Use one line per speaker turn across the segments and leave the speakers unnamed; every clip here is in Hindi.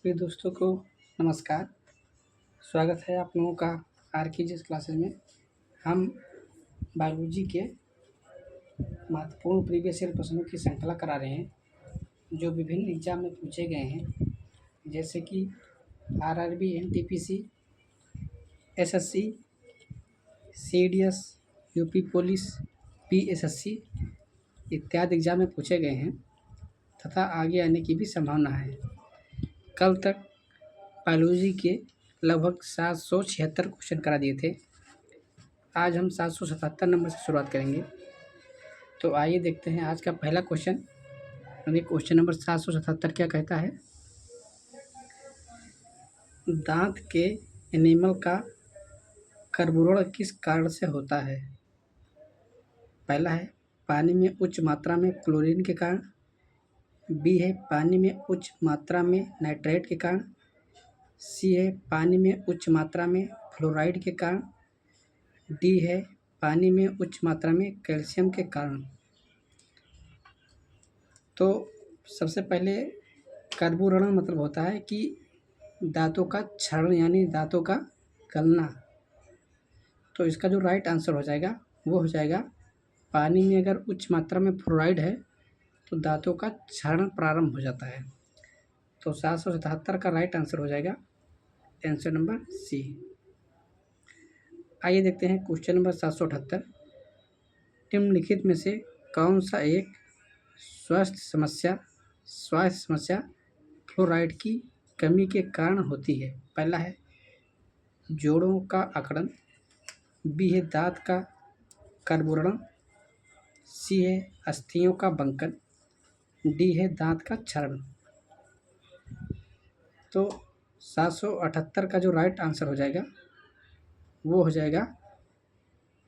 सभी दोस्तों को नमस्कार। स्वागत है आप लोगों का आर.के.जी.एस क्लासेस में। हम बायोलॉजी के महत्वपूर्ण प्रीवियस ईयर प्रश्नों की श्रृंखला करा रहे हैं, जो विभिन्न एग्जाम में पूछे गए हैं, जैसे कि RRB, NTPC, SSC, CDS, UP police, PSSC इत्यादि एग्जाम में पूछे गए हैं तथा आगे आने की भी संभावना है। कल तक बायोलॉजी के लगभग 776 क्वेश्चन करा दिए थे। आज हम 777 नंबर से शुरुआत करेंगे। तो आइए देखते हैं आज का पहला क्वेश्चन, यानी क्वेश्चन नंबर 777 क्या कहता है। दांत के एनिमल का कर्बुरण किस कारण से होता है। पहला है पानी में उच्च मात्रा में क्लोरीन के कारण, बी है पानी में उच्च मात्रा में नाइट्रेट के कारण, सी है पानी में उच्च मात्रा में फ्लोराइड के कारण, डी है पानी में उच्च मात्रा में कैल्शियम के कारण। तो सबसे पहले कर्बुरण मतलब होता है कि दांतों का क्षरण यानी दांतों का गलना। तो इसका जो राइट आंसर हो जाएगा वो हो जाएगा पानी में अगर उच्च मात्रा में फ्लोराइड है तो दांतों का क्षरण प्रारंभ हो जाता है। तो 777 का राइट आंसर हो जाएगा आंसर नंबर सी। आइए देखते हैं क्वेश्चन नंबर 778। निम्नलिखित में से कौन सा एक स्वास्थ्य समस्या फ्लोराइड की कमी के कारण होती है। पहला है जोड़ों का अकड़न, बी है दांत का कर्बुरण, सी है अस्थियों का बंकन, डी है दांत का क्षरण। तो 778 का जो राइट आंसर हो जाएगा वो हो जाएगा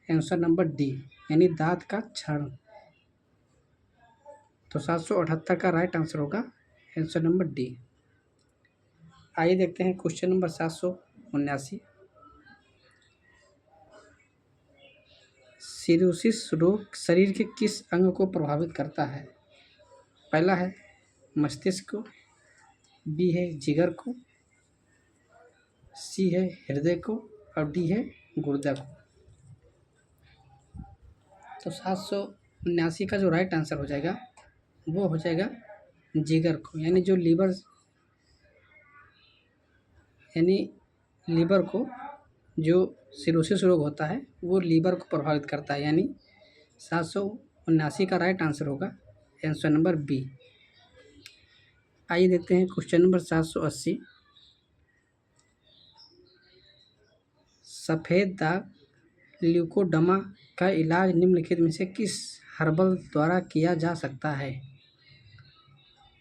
आंसर नंबर डी, यानी दांत का क्षरण। तो 778 का राइट आंसर होगा आंसर नंबर डी। आइए देखते हैं क्वेश्चन नंबर 779। सिरोसिस रोग शरीर के किस अंग को प्रभावित करता है। पहला है मस्तिष्क को, बी है जिगर को, सी है हृदय को और डी है गुर्दा को। तो 779 का जो राइट आंसर हो जाएगा वो हो जाएगा जिगर को, यानी जो लीवर को जो सिरोसिस रोग होता है वो लीवर को प्रभावित करता है, यानी 779 का राइट आंसर होगा आंसर नंबर बी। आइए देखते हैं क्वेश्चन नंबर 780। सफ़ेद दाग ल्यूकोडमा का इलाज निम्नलिखित में से किस हर्बल द्वारा किया जा सकता है।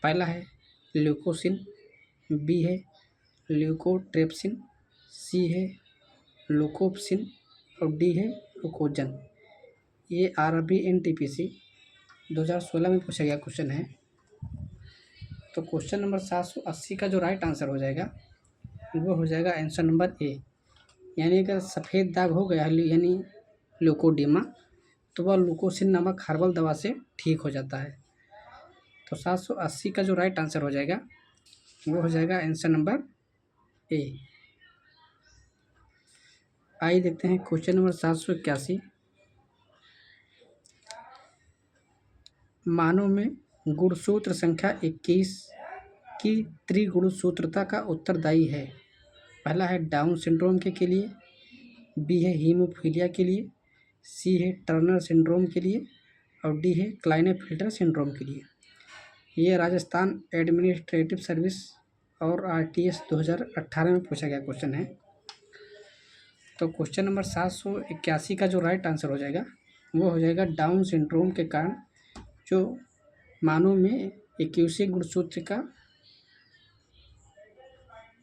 पहला है ल्यूकोसिन, बी है ल्यूकोट्रिप्सिन, सी है लुकोप्सिन और डी है लुकोजन। ये आरआरबी एनटीपीसी 2016 में पूछा गया क्वेश्चन है। तो क्वेश्चन नंबर 780 का जो राइट आंसर हो जाएगा वो हो जाएगा आंसर नंबर ए, यानी अगर सफ़ेद दाग हो गया यानी ल्यूकोडेमा तो वह लुकोसिन नामक हर्बल दवा से ठीक हो जाता है। तो 780 का जो राइट आंसर हो जाएगा वो हो जाएगा आंसर नंबर ए। आइए देखते हैं क्वेश्चन नंबर 781। मानव में गुणसूत्र संख्या 21 की त्रिगुणसूत्रता का उत्तरदायी है। पहला है डाउन सिंड्रोम के लिए, बी है हीमोफीलिया के लिए, सी है टर्नर सिंड्रोम के लिए और डी है क्लाइनेफिल्टर सिंड्रोम के लिए। ये राजस्थान एडमिनिस्ट्रेटिव सर्विस और आरटीएस 2018 में पूछा गया क्वेश्चन है। तो क्वेश्चन नंबर 781 का जो राइट आंसर हो जाएगा वो हो जाएगा डाउन सिंड्रोम के कारण जो मानव में 21 गुणसूत्र का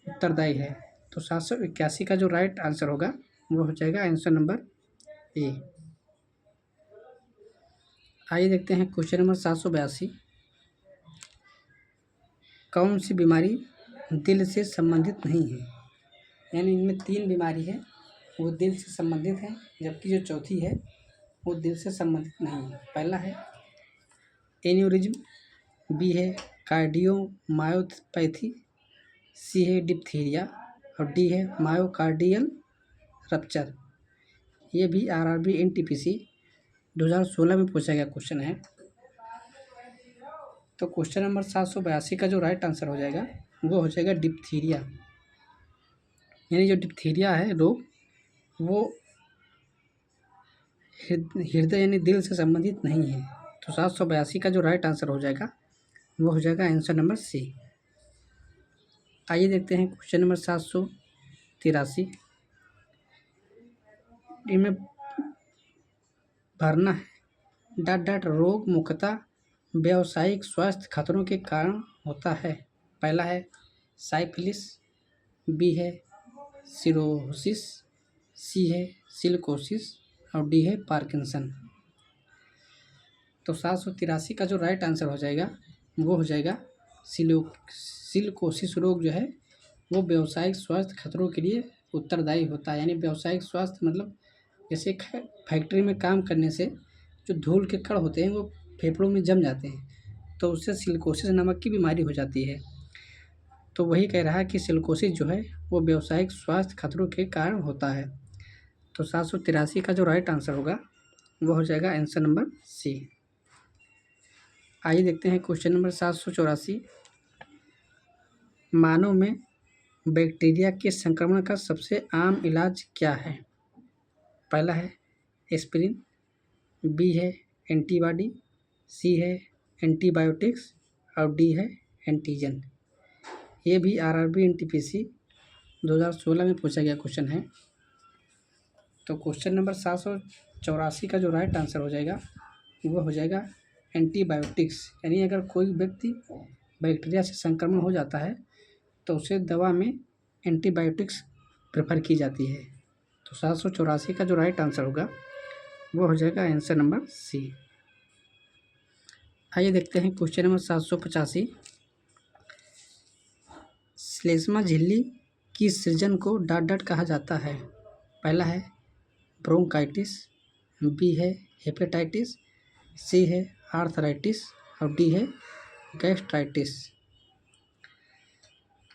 उत्तरदायी है। तो 781 का जो राइट आंसर होगा वो हो जाएगा आंसर नंबर ए। आइए देखते हैं क्वेश्चन नंबर 782। कौन सी बीमारी दिल से संबंधित नहीं है। यानी इनमें 3 बीमारी है वो दिल से संबंधित है, जबकि जो चौथी है वो दिल से संबंधित नहीं है। पहला है एन्यूरिज्म, बी है कार्डियोमायोपैथी, सी है डिप्थीरिया और डी है मायोकार्डियल रप्चर। ये भी आरआरबी एनटीपीसी 2016 में पूछा गया क्वेश्चन है। तो क्वेश्चन नंबर 782 का जो राइट आंसर हो जाएगा वो हो जाएगा डिप्थीरिया। यानी जो डिप्थीरिया है रोग वो हृदय यानी दिल से संबंधित नहीं है। तो 782 का जो राइट आंसर हो जाएगा वो हो जाएगा आंसर नंबर सी। आइए देखते हैं क्वेश्चन नंबर 783। इनमें भरना है डॉट डॉट रोग मुख्यतः व्यावसायिक स्वास्थ्य खतरों के कारण होता है। पहला है साइफिलिस, बी है सिरोसिस, सी है सिलिकोसिस और डी है पार्किंसन। तो 783 का जो राइट आंसर हो जाएगा वो हो जाएगा सिलिकोसिस रोग जो है वो व्यावसायिक स्वास्थ्य खतरों के लिए उत्तरदायी होता है। यानी व्यावसायिक स्वास्थ्य मतलब जैसे फैक्ट्री में काम करने से जो धूल के कण होते हैं वो फेफड़ों में जम जाते हैं तो उससे सिलिकोसिस नामक की बीमारी हो जाती है। तो वही कह रहा है कि सिलिकोसिस जो है वो व्यावसायिक स्वास्थ्य खतरों के कारण होता है। तो 783 का जो राइट आंसर होगा वो हो जाएगा आंसर नंबर सी। आइए देखते हैं क्वेश्चन नंबर 784। मानव में बैक्टीरिया के संक्रमण का सबसे आम इलाज क्या है? पहला है एस्पिरिन, बी है एंटीबॉडी, सी है एंटीबायोटिक्स और डी है एंटीजन। ये भी आरआरबी एनटीपीसी 2016 में पूछा गया क्वेश्चन है। तो क्वेश्चन नंबर 784 का जो राइट आंसर हो जाएगा वो हो जाएगा एंटीबायोटिक्स। यानी अगर कोई व्यक्ति बैक्टीरिया से संक्रमण हो जाता है तो उसे दवा में एंटीबायोटिक्स प्रेफर की जाती है। तो 784 का जो राइट आंसर होगा वो हो जाएगा आंसर नंबर सी। आइए देखते हैं क्वेश्चन नंबर 785। श्लेष्मा झिल्ली की सृजन को डॉट डॉट कहा जाता है। पहला है ब्रोंकाइटिस, बी है हेपेटाइटिस, सी है आर्थराइटिस और डी है गैस्ट्राइटिस।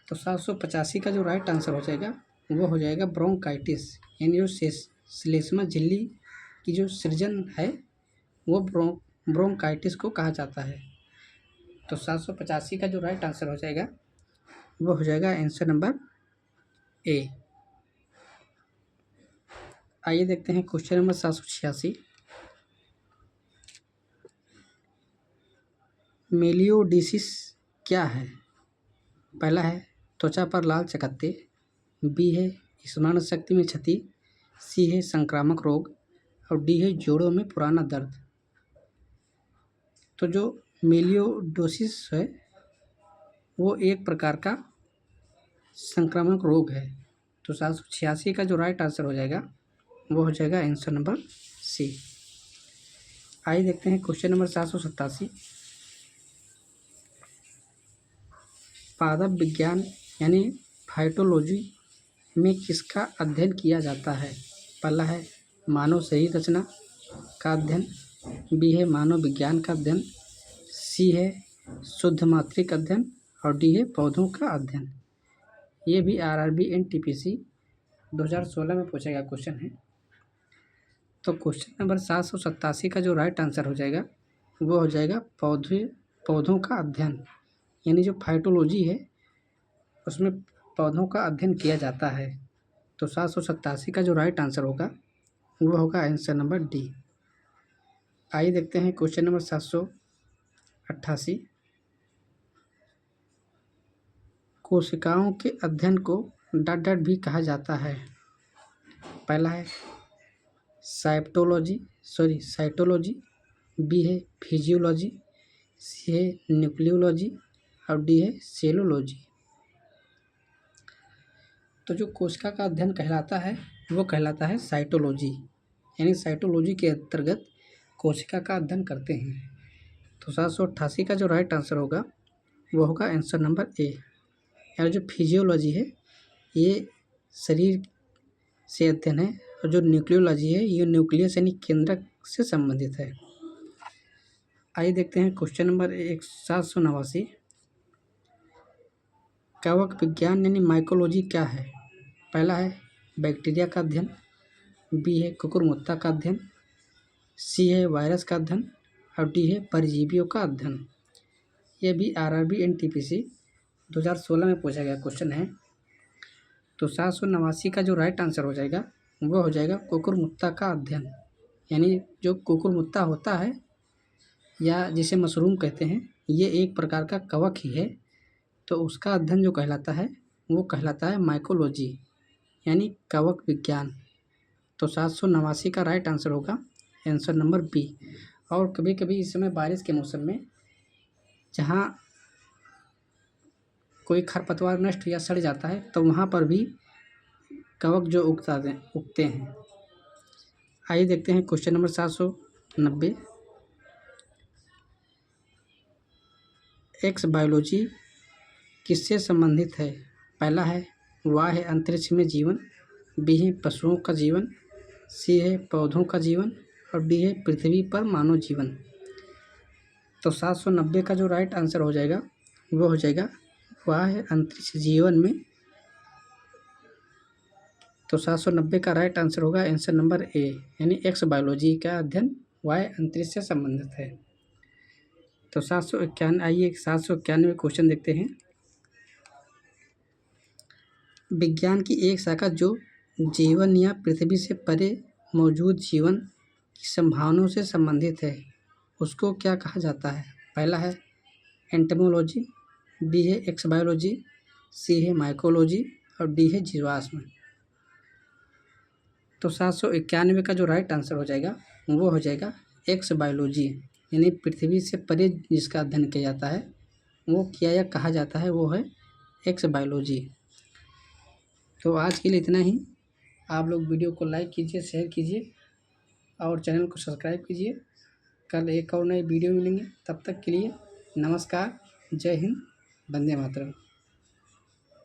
तो 785 का जो राइट आंसर हो जाएगा वो हो जाएगा ब्रोंकाइटिस। यानी जो श्लेष्मा झिल्ली की जो सृजन है वो ब्रोंकाइटिस को कहा जाता है। तो 785 का जो राइट आंसर हो जाएगा वो हो जाएगा आंसर नंबर ए। आइए देखते हैं क्वेश्चन नंबर 786। मेलियोडिसिस क्या है? पहला है त्वचा पर लाल चकत्ते, बी है स्मरण शक्ति में क्षति, सी है संक्रामक रोग और डी है जोड़ों में पुराना दर्द। तो जो मेलियोडोसिस है वो एक प्रकार का संक्रामक रोग है। तो 786 का जो राइट आंसर हो जाएगा वो हो जाएगा आंसर नंबर सी। आइए देखते हैं क्वेश्चन नंबर 787। पादप विज्ञान यानी फाइटोलॉजी में किसका अध्ययन किया जाता है? पहला है मानव शरीर रचना का अध्ययन, बी है मानव विज्ञान का अध्ययन, सी है शुद्ध मात्रिक अध्ययन और डी है पौधों का अध्ययन। ये भी आरआरबी एनटीपीसी 2016 में पूछा गया क्वेश्चन है। तो क्वेश्चन नंबर 787 का जो राइट आंसर हो जाएगा वो हो जाएगा पौधों का अध्ययन। यानी जो फाइटोलॉजी है उसमें पौधों का अध्ययन किया जाता है। तो 787 का जो राइट आंसर होगा वो होगा आंसर नंबर डी। आइए देखते हैं क्वेश्चन नंबर 788। कोशिकाओं के अध्ययन को डॉट डॉट भी कहा जाता है। पहला है साइटोलॉजी, बी है फिजियोलॉजी, सी है न्यूक्लियोलॉजी और डी है सेलुलॉजी। तो जो कोशिका का अध्ययन कहलाता है वो कहलाता है साइटोलॉजी। यानी साइटोलॉजी के अंतर्गत कोशिका का अध्ययन करते हैं। तो 788 का जो राइट आंसर होगा वो होगा आंसर नंबर ए। यानी जो फिजियोलॉजी है ये शरीर से अध्ययन है और जो न्यूक्लियोलॉजी है ये न्यूक्लियस यानी केंद्रक से संबंधित है। आइए देखते हैं क्वेश्चन नंबर 789। कवक विज्ञान यानी माइकोलॉजी क्या है? पहला है बैक्टीरिया का अध्ययन, बी है कुकुरमुत्ता का अध्ययन, सी है वायरस का अध्ययन और डी है परजीवियों का अध्ययन। ये भी आरआरबी एनटीपीसी 2016 में पूछा गया क्वेश्चन है। तो 789 का जो राइट आंसर हो जाएगा वो हो जाएगा कुकुरमुत्ता का अध्ययन। यानी जो कुकुरमुत्ता होता है या जिसे मशरूम कहते हैं, ये एक प्रकार का कवक ही है। तो उसका अध्ययन जो कहलाता है वो कहलाता है माइकोलॉजी यानी कवक विज्ञान। तो 789 का राइट आंसर होगा आंसर नंबर बी। और कभी कभी इस समय बारिश के मौसम में जहाँ कोई खरपतवार नष्ट या सड़ जाता है तो वहाँ पर भी कवक जो उगते हैं। आइए देखते हैं क्वेश्चन नंबर 790। एक्स बायोलॉजी किससे संबंधित है? पहला है वाह है अंतरिक्ष में जीवन, बी है पशुओं का जीवन, सी है पौधों का जीवन और डी है पृथ्वी पर मानव जीवन। तो 790 का जो राइट आंसर हो जाएगा वो हो जाएगा वाह है अंतरिक्ष जीवन में। तो 790 का राइट आंसर होगा आंसर नंबर ए यानी एक्स बायोलॉजी का अध्ययन वाह अंतरिक्ष से संबंधित है। तो 791 आइए 791 क्वेश्चन देखते हैं। विज्ञान की एक शाखा जो जीवन या पृथ्वी से परे मौजूद जीवन की संभावनाओं से संबंधित है उसको क्या कहा जाता है? पहला है एंटोमोलॉजी, बी है एक्स बायोलॉजी, सी है माइकोलॉजी और डी है जीवाश्म। तो 791 का जो राइट आंसर हो जाएगा वो हो जाएगा एक्स बायोलॉजी यानी पृथ्वी से परे जिसका अध्ययन किया जाता है वो किया या कहा जाता है वो है एक्स बायोलॉजी। तो आज के लिए इतना ही। आप लोग वीडियो को लाइक कीजिए, शेयर कीजिए और चैनल को सब्सक्राइब कीजिए। कल एक और नए वीडियो मिलेंगे, तब तक के लिए नमस्कार, जय हिंद, वंदे मातरम।